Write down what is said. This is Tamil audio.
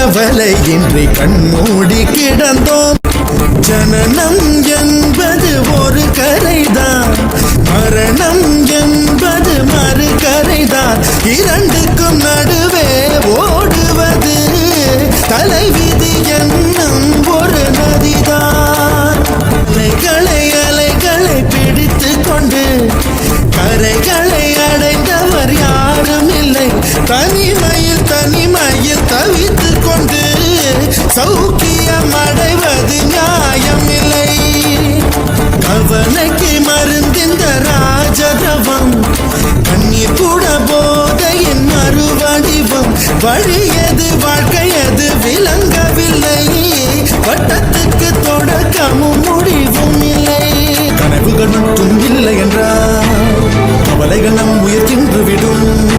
கவலையின்றி கண்மூடி கிடந்தோம். ஜனனம் என்பது ஒரு கரைதான், மரணம் என்பது மறு கரைதான். இரண்டுக்கும் நடுவே ஓடுவது தலைவிதி என்னும் ஒரு நதிதான். அலைகளை அலைகளை பிடித்து கொண்டு கரைகளை அடைந்தவர் யாரும் இல்லை. தனிமையில் தனிமையில் தவித்து கொண்டு சௌக்கியம் அடைவது நியாயமில்லை. கவலைக்கு மருந்திந்த ராஜதவம், கண்ணீர் கூட போதையின் மறுவடிவம். வழியது வாழ்க்கையது விளங்கவில்லை, வட்டத்துக்கு தொடக்கமும் முடிவும் இல்லை. கனவுகள் மட்டும் இல்லை என்றால் கவலைகள் நம் உயிர் தின்று விடும்.